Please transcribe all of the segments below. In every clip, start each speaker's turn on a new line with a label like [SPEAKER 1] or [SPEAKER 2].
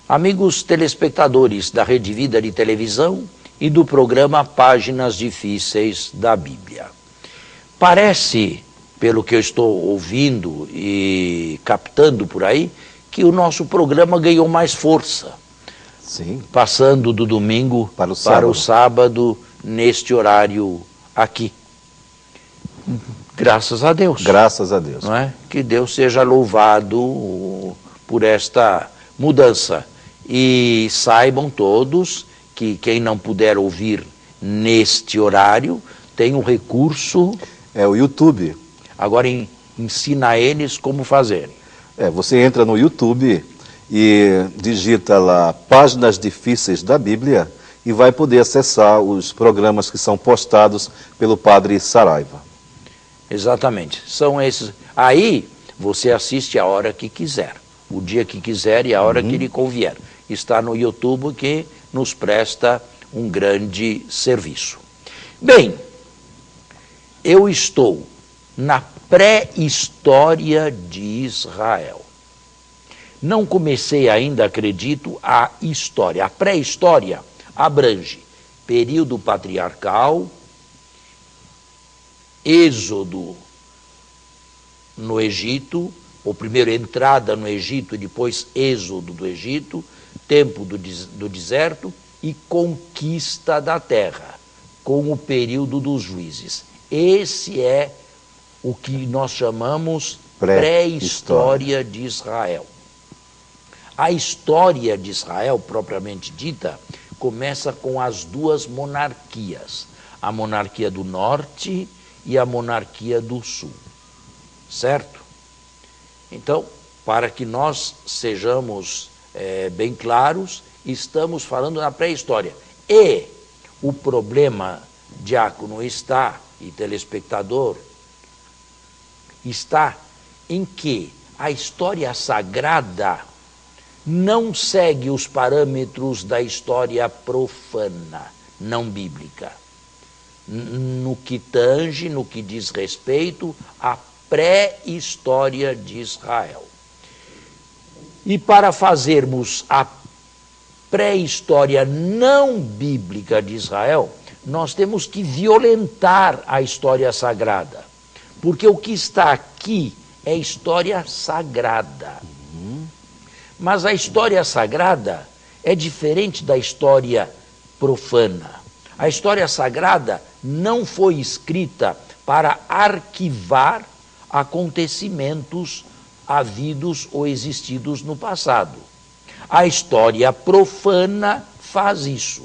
[SPEAKER 1] Amigos telespectadores da Rede Vida de Televisão e do programa Páginas Difíceis da Bíblia. Parece, pelo que eu estou ouvindo e captando por aí, que o nosso programa ganhou mais força.
[SPEAKER 2] Sim.
[SPEAKER 1] Passando do domingo para o sábado, neste horário aqui. Graças a Deus.
[SPEAKER 2] Graças a Deus.
[SPEAKER 1] Não é? Que Deus seja louvado por esta mudança. E saibam todos que quem não puder ouvir neste horário tem um recurso.
[SPEAKER 2] É o YouTube.
[SPEAKER 1] Agora ensina a eles como fazer.
[SPEAKER 2] Você entra no YouTube e digita lá Páginas Difíceis da Bíblia e vai poder acessar os programas que são postados pelo Padre Saraiva.
[SPEAKER 1] Exatamente. São esses. Aí você assiste a hora que quiser, o dia que quiser e a hora que lhe convier. Está no YouTube que nos presta um grande serviço. Bem, eu estou na pré-história de Israel. Não comecei ainda, acredito, a história. A pré-história abrange período patriarcal, êxodo no Egito, ou primeiro entrada no Egito e depois êxodo do Egito, tempo do deserto e conquista da terra, com o período dos juízes. Esse é o que nós chamamos pré-história de Israel. A história de Israel, propriamente dita, começa com as duas monarquias, a monarquia do norte e a monarquia do sul, certo? Então, para que nós sejamos bem claros, estamos falando na pré-história. E o problema, diácono, e telespectador, está em que a história sagrada não segue os parâmetros da história profana, não bíblica, no que tange, no que diz respeito à pré-história de Israel. E para fazermos a pré-história não bíblica de Israel, nós temos que violentar a história sagrada, porque o que está aqui é história sagrada. Mas a história sagrada é diferente da história profana. A história sagrada não foi escrita para arquivar acontecimentos havidos ou existidos no passado. A história profana faz isso.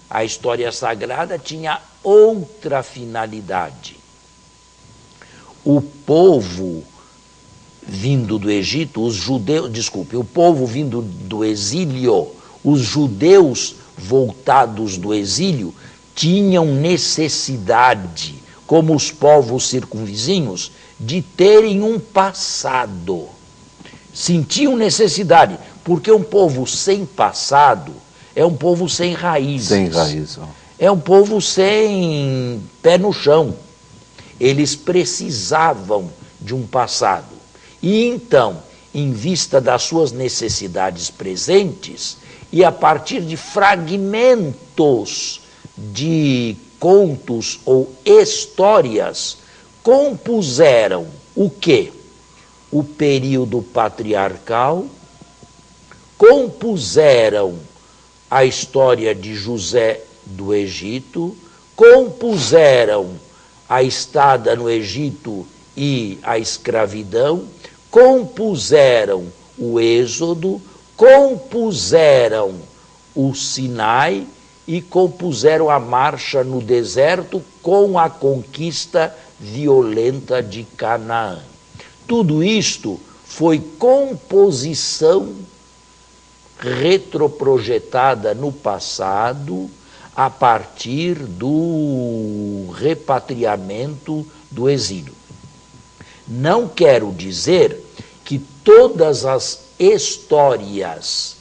[SPEAKER 1] A história sagrada tinha outra finalidade. O povo vindo do Egito, o povo vindo do exílio, os judeus voltados do exílio, tinham necessidade, como os povos circunvizinhos, de terem um passado. Sentiam necessidade, porque um povo sem passado é um povo sem raízes.
[SPEAKER 2] Sem raiz.
[SPEAKER 1] É um povo sem pé no chão. Eles precisavam de um passado. E então, em vista das suas necessidades presentes, e a partir de fragmentos de contos ou histórias, compuseram o quê? O período patriarcal, compuseram a história de José do Egito, compuseram a estada no Egito e a escravidão, compuseram o Êxodo, compuseram o Sinai e compuseram a marcha no deserto com a conquista violenta de Canaã. Tudo isto foi composição retroprojetada no passado a partir do repatriamento do exílio. Não quero dizer que todas as histórias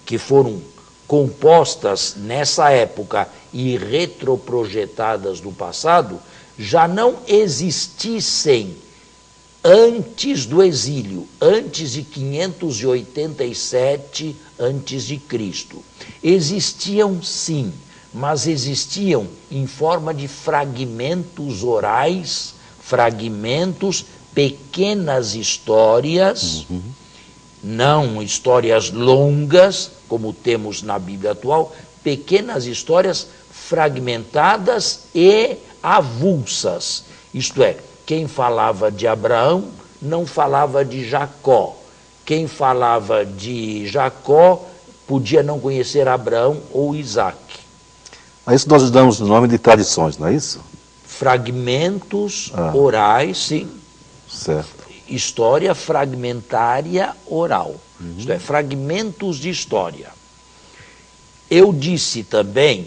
[SPEAKER 1] que foram compostas nessa época e retroprojetadas no passado já não existissem antes do exílio, antes de 587 a.C. Existiam, sim, mas existiam em forma de fragmentos orais, fragmentos, pequenas histórias, não histórias longas, como temos na Bíblia atual, pequenas histórias fragmentadas e avulsas. Isto é, quem falava de Abraão não falava de Jacó. Quem falava de Jacó podia não conhecer Abraão ou Isaac.
[SPEAKER 2] A isso nós damos o nome de tradições, não é isso?
[SPEAKER 1] Fragmentos orais, sim.
[SPEAKER 2] Certo.
[SPEAKER 1] História fragmentária oral. Isto é, fragmentos de história. Eu disse também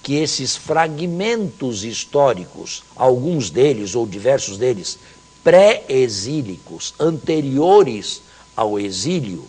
[SPEAKER 1] que esses fragmentos históricos, alguns deles ou diversos deles, pré-exílicos, anteriores ao exílio,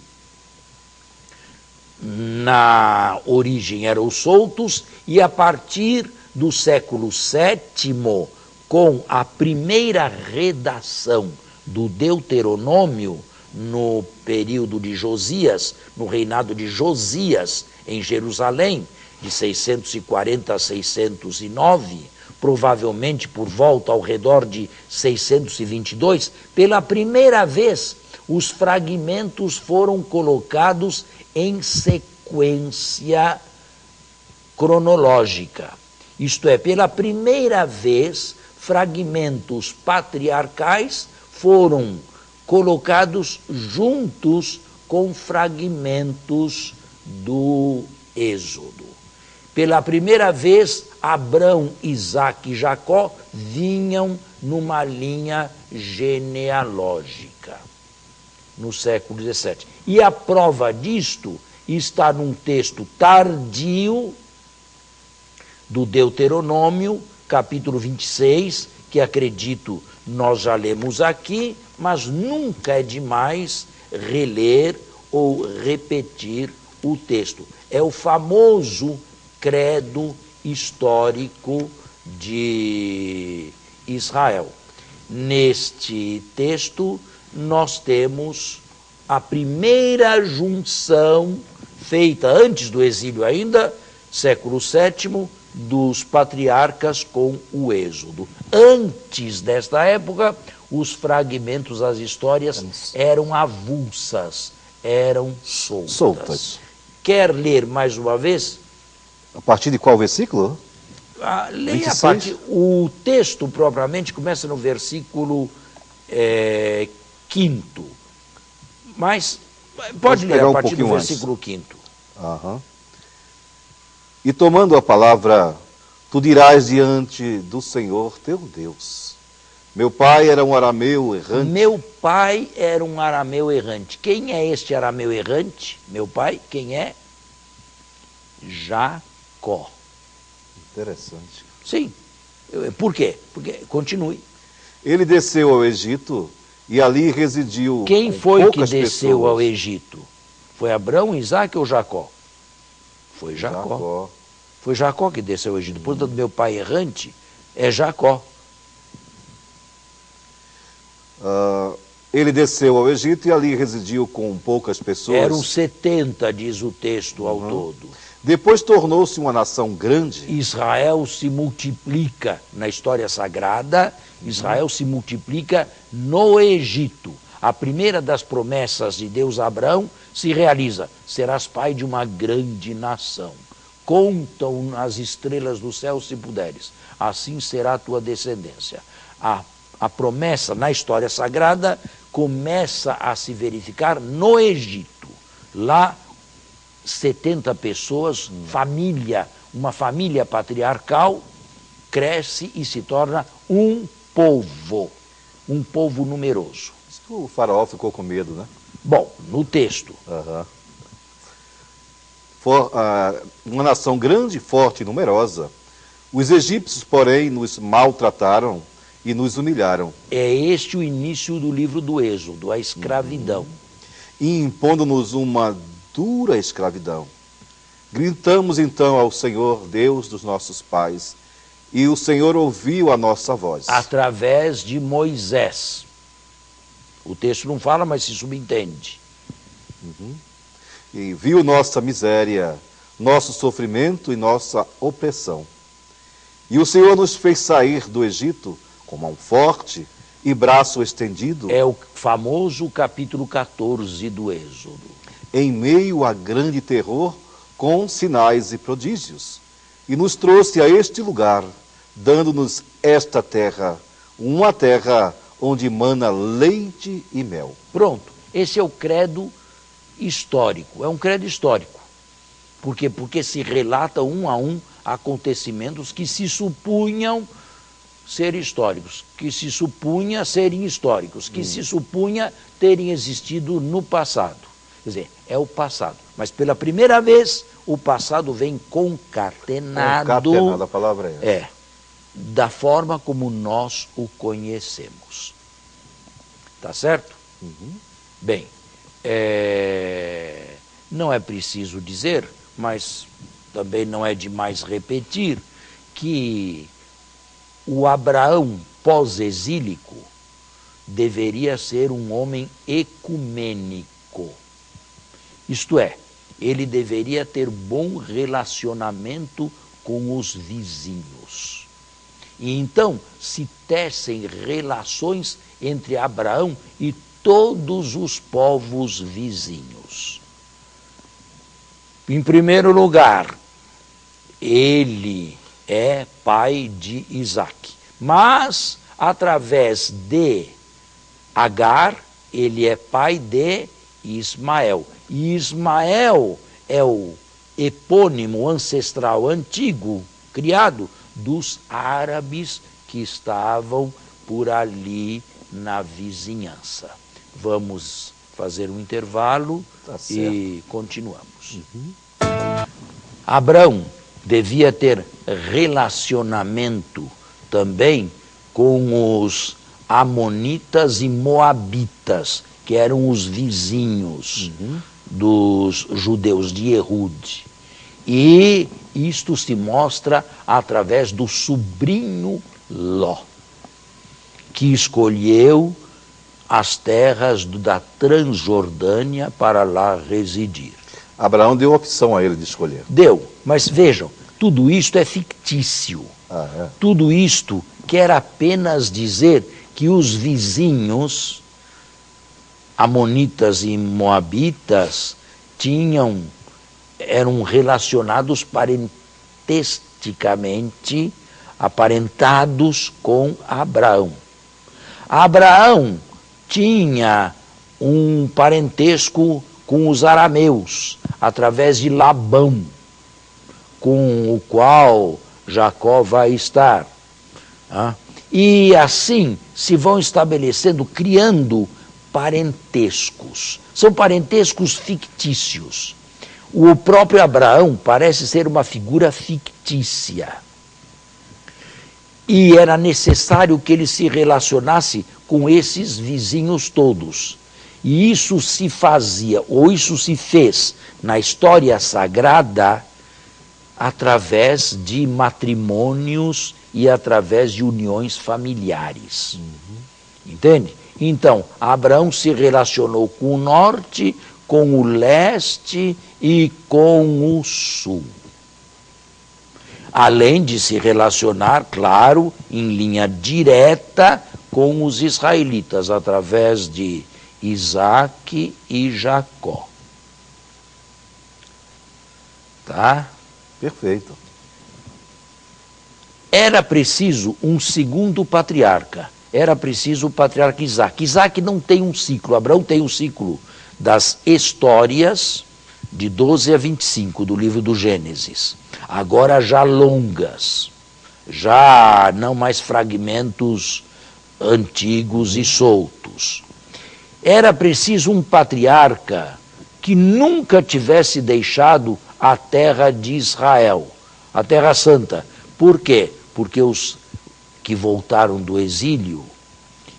[SPEAKER 1] na origem eram soltos, e a partir do século VII, com a primeira redação do Deuteronômio, no período de Josias, no reinado de Josias, em Jerusalém, de 640 a 609, provavelmente por volta ao redor de 622, pela primeira vez os fragmentos foram colocados em sequência cronológica. Isto é, pela primeira vez, fragmentos patriarcais foram colocados juntos com fragmentos do Êxodo. Pela primeira vez, Abrão, Isaac e Jacó vinham numa linha genealógica no século XVII. E a prova disto está num texto tardio do Deuteronômio, capítulo 26, que acredito nós já lemos aqui, mas nunca é demais reler ou repetir o texto. É o famoso credo histórico de Israel. Neste texto, nós temos a primeira junção feita antes do exílio ainda, século VII, dos patriarcas com o Êxodo. Antes desta época, os fragmentos, as histórias eram avulsas, eram soltas. Quer ler mais uma vez?
[SPEAKER 2] A partir de qual versículo?
[SPEAKER 1] Leia a partir. O texto propriamente começa no versículo 5º. Mas pode ler a partir do versículo 5º.
[SPEAKER 2] E tomando a palavra, tu dirás diante do Senhor teu Deus: meu pai era um arameu errante.
[SPEAKER 1] Meu pai era um arameu errante. Quem é este arameu errante? Meu pai, quem é? Jacó.
[SPEAKER 2] Interessante.
[SPEAKER 1] Sim. Por quê? Porque, continue.
[SPEAKER 2] Ele desceu ao Egito e ali residiu.
[SPEAKER 1] Quem foi que desceu
[SPEAKER 2] pessoas.
[SPEAKER 1] ao Egito? Foi Abrão, Isaac ou Jacó? Foi Jacó. Foi Jacó que desceu ao Egito. Portanto, meu pai errante é Jacó.
[SPEAKER 2] Ele desceu ao Egito e ali residiu com poucas pessoas.
[SPEAKER 1] Eram 70, diz o texto ao todo.
[SPEAKER 2] Depois tornou-se uma nação grande.
[SPEAKER 1] Israel se multiplica na história sagrada, Israel se multiplica no Egito. A primeira das promessas de Deus a Abraão se realiza: serás pai de uma grande nação. Contam as estrelas do céu se puderes, assim será a tua descendência. A promessa na história sagrada começa a se verificar no Egito. Lá, 70 pessoas, uma família patriarcal, cresce e se torna um povo numeroso.
[SPEAKER 2] O faraó ficou com medo, né?
[SPEAKER 1] Bom, no texto.
[SPEAKER 2] Uma nação grande, forte e numerosa. Os egípcios, porém, nos maltrataram e nos humilharam.
[SPEAKER 1] É este o início do livro do Êxodo, a escravidão.
[SPEAKER 2] E impondo-nos uma dura escravidão. Gritamos então ao Senhor, Deus dos nossos pais, e o Senhor ouviu a nossa voz.
[SPEAKER 1] Através de Moisés. O texto não fala, mas se subentende.
[SPEAKER 2] E viu nossa miséria, nosso sofrimento e nossa opressão. E o Senhor nos fez sair do Egito com mão forte e braço estendido,
[SPEAKER 1] É o famoso capítulo 14 do Êxodo.
[SPEAKER 2] em meio a grande terror, com sinais e prodígios. E nos trouxe a este lugar, dando-nos esta terra, uma terra onde mana leite e mel.
[SPEAKER 1] Pronto, esse é o credo histórico, é um credo histórico. Por quê? Porque se relata um a um acontecimentos que se supunham ser históricos, que se supunha serem históricos, que se supunha terem existido no passado. Quer dizer, é o passado. Mas pela primeira vez, o passado vem concatenado,
[SPEAKER 2] A palavra é essa.
[SPEAKER 1] da forma como nós o conhecemos. Tá certo? Bem, não é preciso dizer, mas também não é demais repetir, que o Abraão pós-exílico deveria ser um homem ecumênico. Isto é, ele deveria ter bom relacionamento com os vizinhos. E então se tecem relações entre Abraão e todos os povos vizinhos. Em primeiro lugar, ele é pai de Isaac, mas através de Agar, ele é pai de Ismael. E Ismael é o epônimo ancestral antigo, criado dos árabes que estavam por ali na vizinhança. Vamos fazer um intervalo e continuamos. Abraão devia ter relacionamento também com os amonitas e moabitas, que eram os vizinhos dos judeus de Ehud. E isto se mostra através do sobrinho Ló, que escolheu as terras da Transjordânia para lá residir.
[SPEAKER 2] Abraão deu opção a ele de escolher.
[SPEAKER 1] Deu, mas vejam, tudo isto é fictício. Tudo isto quer apenas dizer que os vizinhos amonitas e moabitas eram relacionados parentesticamente, aparentados com Abraão. Abraão tinha um parentesco com os arameus, através de Labão, com o qual Jacó vai estar. E assim se vão estabelecendo, criando parentescos. São parentescos fictícios. O próprio Abraão parece ser uma figura fictícia. E era necessário que ele se relacionasse com esses vizinhos todos. E isso se fazia, ou isso se fez na história sagrada, através de matrimônios e através de uniões familiares. Entende? Então, Abraão se relacionou com o norte, com o leste e com o sul. Além de se relacionar, claro, em linha direta com os israelitas, através de Isaac e Jacó. Tá?
[SPEAKER 2] Perfeito.
[SPEAKER 1] Era preciso um segundo patriarca. Era preciso o patriarca Isaac. Isaac não tem um ciclo. Abraão tem um ciclo das histórias de 12 a 25 do livro do Gênesis. Agora já longas, já não mais fragmentos antigos e soltos. Era preciso um patriarca que nunca tivesse deixado a terra de Israel, a terra santa. Por quê? Porque os que voltaram do exílio,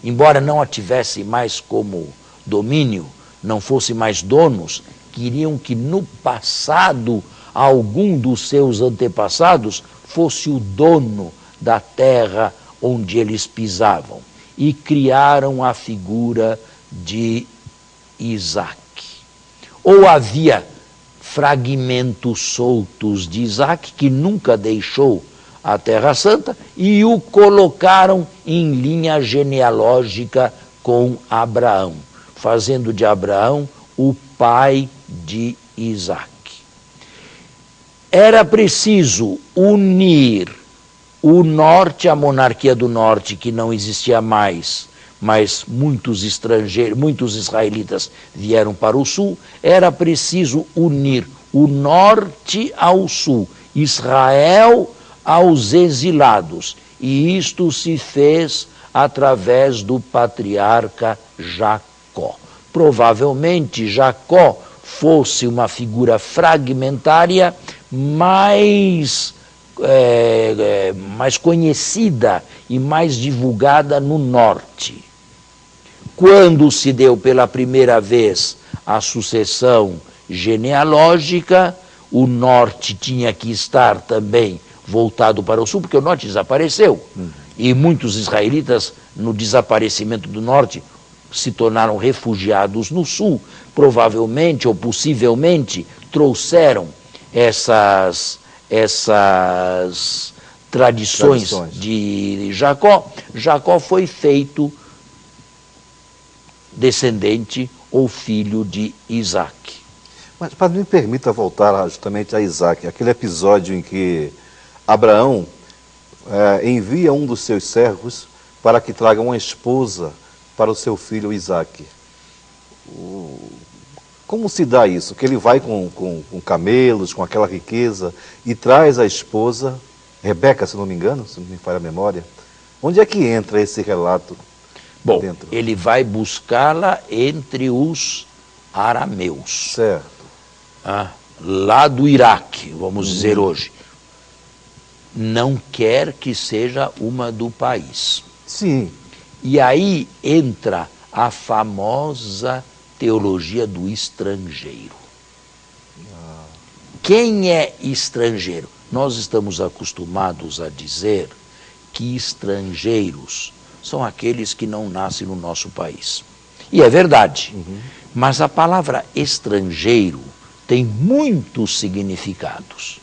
[SPEAKER 1] embora não a tivessem mais como domínio, não fossem mais donos, queriam que no passado algum dos seus antepassados fosse o dono da terra onde eles pisavam. E criaram a figura de Isaac. Ou havia fragmentos soltos de Isaac que nunca deixou a Terra Santa e o colocaram em linha genealógica com Abraão, fazendo de Abraão o pai de Isaac. Era preciso unir o norte, a monarquia do norte, que não existia mais, mas muitos estrangeiros, muitos israelitas vieram para o sul. Era preciso unir o norte ao sul, Israel aos exilados. E isto se fez através do patriarca Jacó. Provavelmente Jacó fosse uma figura fragmentária mais conhecida e mais divulgada no norte. Quando se deu pela primeira vez a sucessão genealógica, o norte tinha que estar também voltado para o sul, porque o norte desapareceu. E muitos israelitas, no desaparecimento do norte, se tornaram refugiados no sul. Provavelmente ou possivelmente trouxeram essas tradições de Jacó. Jacó foi feito descendente ou filho de Isaac.
[SPEAKER 2] Mas, padre, me permita voltar justamente a Isaac, aquele episódio em que Abraão envia um dos seus servos para que traga uma esposa para o seu filho Isaac. Como se dá isso? Que ele vai com camelos, com aquela riqueza, e traz a esposa, Rebeca, se não me engano, se não me falha a memória. Onde é que entra esse relato?
[SPEAKER 1] Bom,
[SPEAKER 2] dentro?
[SPEAKER 1] Ele vai buscá-la entre os arameus.
[SPEAKER 2] Certo.
[SPEAKER 1] Lá do Iraque, vamos dizer hoje. Não quer que seja uma do país.
[SPEAKER 2] Sim.
[SPEAKER 1] E aí entra a famosa teologia do estrangeiro. Quem é estrangeiro? Nós estamos acostumados a dizer que estrangeiros são aqueles que não nascem no nosso país. E é verdade. Mas a palavra estrangeiro tem muitos significados.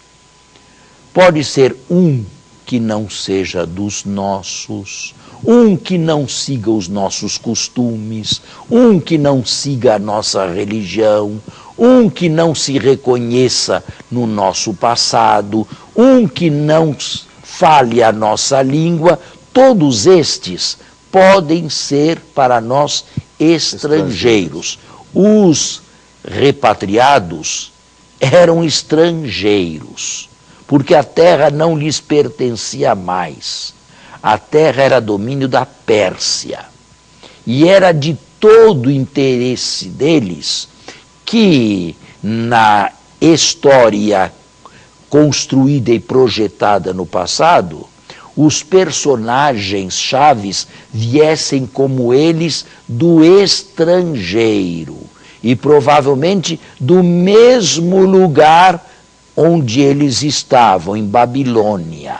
[SPEAKER 1] Pode ser um que não seja dos nossos, um que não siga os nossos costumes, um que não siga a nossa religião, um que não se reconheça no nosso passado, um que não fale a nossa língua. Todos estes podem ser para nós estrangeiros. Os repatriados eram estrangeiros, porque a terra não lhes pertencia mais. A terra era domínio da Pérsia. E era de todo interesse deles que, na história construída e projetada no passado, os personagens chaves viessem como eles do estrangeiro e provavelmente do mesmo lugar onde eles estavam, em Babilônia.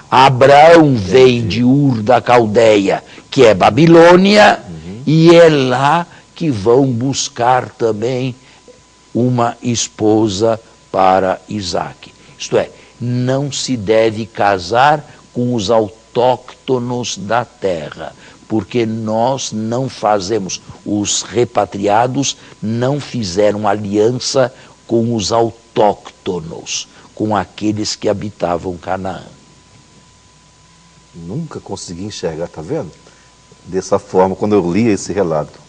[SPEAKER 1] Abraão vem de Ur da Caldeia, que é Babilônia, e é lá que vão buscar também uma esposa para Isaac. Isto é, não se deve casar com os autóctonos da terra, porque nós não fazemos, os repatriados não fizeram aliança com os autóctonos, com aqueles que habitavam Canaã.
[SPEAKER 2] Nunca consegui enxergar, tá vendo? Dessa forma, quando eu li esse relato.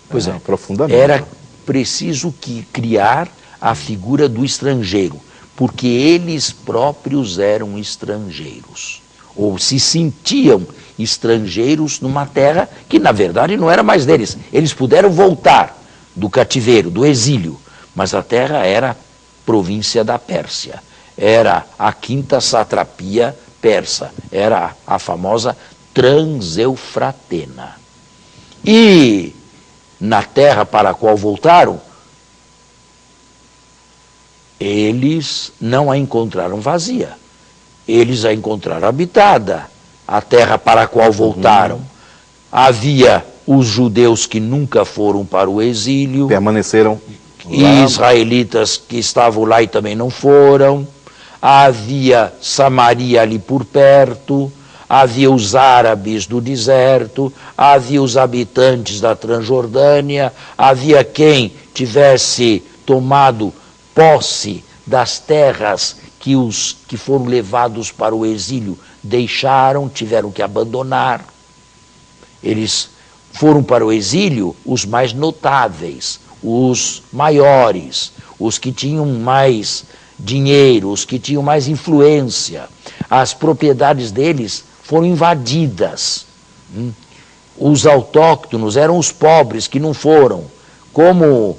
[SPEAKER 1] Pois é,
[SPEAKER 2] profundamente.
[SPEAKER 1] Era preciso criar a figura do estrangeiro, porque eles próprios eram estrangeiros, ou se sentiam estrangeiros numa terra que, na verdade, não era mais deles. Eles puderam voltar do cativeiro, do exílio, mas a terra era província da Pérsia, era a quinta satrapia persa, era a famosa Transeufratena. E na terra para a qual voltaram, eles não a encontraram vazia, eles a encontraram habitada. A terra para a qual voltaram havia os judeus que nunca foram para o exílio,
[SPEAKER 2] Permaneceram
[SPEAKER 1] e
[SPEAKER 2] lá.
[SPEAKER 1] israelitas que estavam lá e também não foram, havia Samaria ali por perto, havia os árabes do deserto, havia os habitantes da Transjordânia, havia quem tivesse tomado posse das terras que os que foram levados para o exílio deixaram, tiveram que abandonar. Eles foram para o exílio os mais notáveis, os maiores, os que tinham mais dinheiro, os que tinham mais influência. As propriedades deles foram invadidas. Os autóctonos eram os pobres que não foram. Como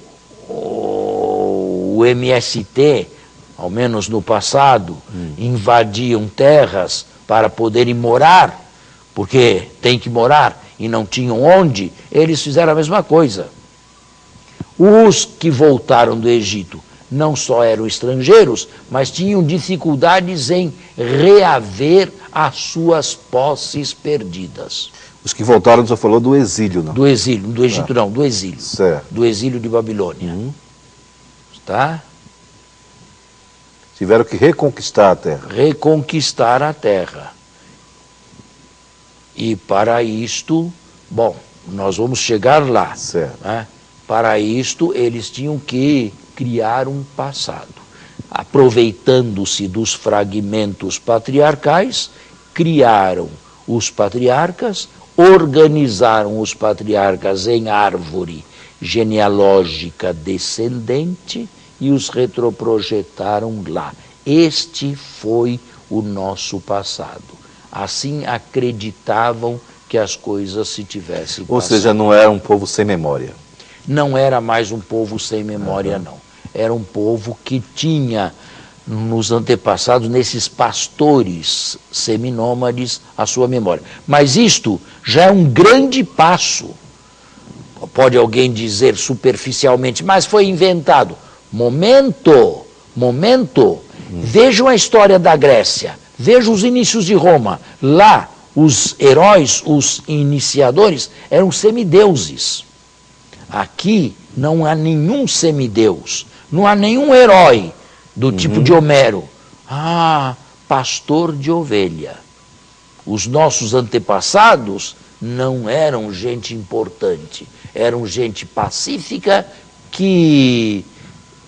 [SPEAKER 1] o MST, ao menos no passado, invadiam terras para poderem morar, porque tem que morar e não tinham onde, eles fizeram a mesma coisa. Os que voltaram do Egito não só eram estrangeiros, mas tinham dificuldades em reaver as suas posses perdidas.
[SPEAKER 2] Os que voltaram, você falou do exílio, não?
[SPEAKER 1] Do exílio, do Egito não, do exílio.
[SPEAKER 2] Certo.
[SPEAKER 1] Do exílio de Babilônia. Tá?
[SPEAKER 2] Tiveram que reconquistar a terra.
[SPEAKER 1] Reconquistar a terra. E para isto, bom, nós vamos chegar lá.
[SPEAKER 2] Certo.
[SPEAKER 1] Né? Para isto, eles tinham que criar um passado. Aproveitando-se dos fragmentos patriarcais, criaram os patriarcas, organizaram os patriarcas em árvore genealógica descendente e os retroprojetaram lá. Este foi o nosso passado. Assim acreditavam que as coisas se tivessem passado.
[SPEAKER 2] Ou seja, não era um povo sem memória.
[SPEAKER 1] Não era mais um povo sem memória, não. Era um povo que tinha, nos antepassados, nesses pastores seminômades, a sua memória. Mas isto já é um grande passo. Pode alguém dizer superficialmente, mas foi inventado. Momento. Vejam a história da Grécia, vejam os inícios de Roma. Lá, os heróis, os iniciadores, eram semideuses. Aqui não há nenhum semideus, não há nenhum herói do tipo de Homero. Ah, pastor de ovelha. Os nossos antepassados não eram gente importante, eram gente pacífica que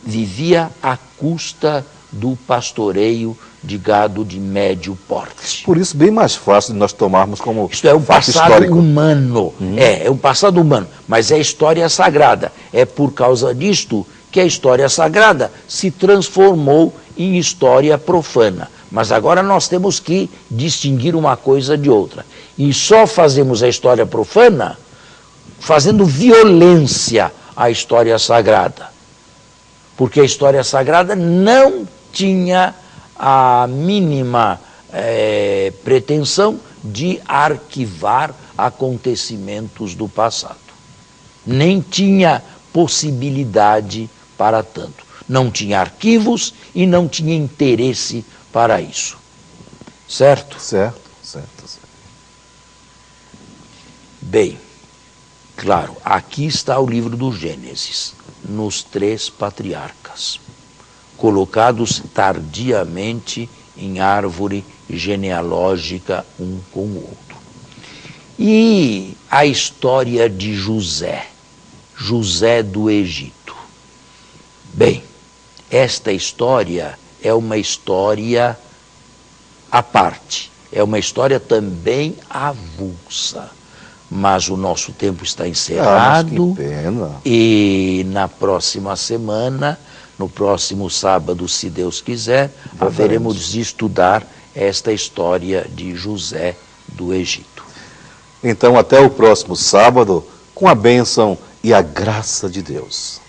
[SPEAKER 1] vivia à custa do pastoreio de gado de médio porte.
[SPEAKER 2] Por isso, bem mais fácil de nós tomarmos como
[SPEAKER 1] Isto é um
[SPEAKER 2] fato
[SPEAKER 1] passado
[SPEAKER 2] histórico.
[SPEAKER 1] humano. É um passado humano, mas é história sagrada. É por causa disto que a história sagrada se transformou em história profana. Mas agora nós temos que distinguir uma coisa de outra. E só fazemos a história profana fazendo violência à história sagrada. Porque a história sagrada não tinha a mínima pretensão de arquivar acontecimentos do passado. Nem tinha possibilidade para tanto. Não tinha arquivos e não tinha interesse para isso. Certo?
[SPEAKER 2] Certo.
[SPEAKER 1] Bem, claro, aqui está o livro do Gênesis, nos 3 patriarcas, colocados tardiamente em árvore genealógica um com o outro. E a história de José do Egito. Bem, esta história é uma história à parte, é uma história também avulsa. Mas o nosso tempo está encerrado.
[SPEAKER 2] Que pena.
[SPEAKER 1] E na próxima semana, no próximo sábado, se Deus quiser, haveremos de estudar esta história de José do Egito.
[SPEAKER 2] Então, até o próximo sábado, com a bênção e a graça de Deus.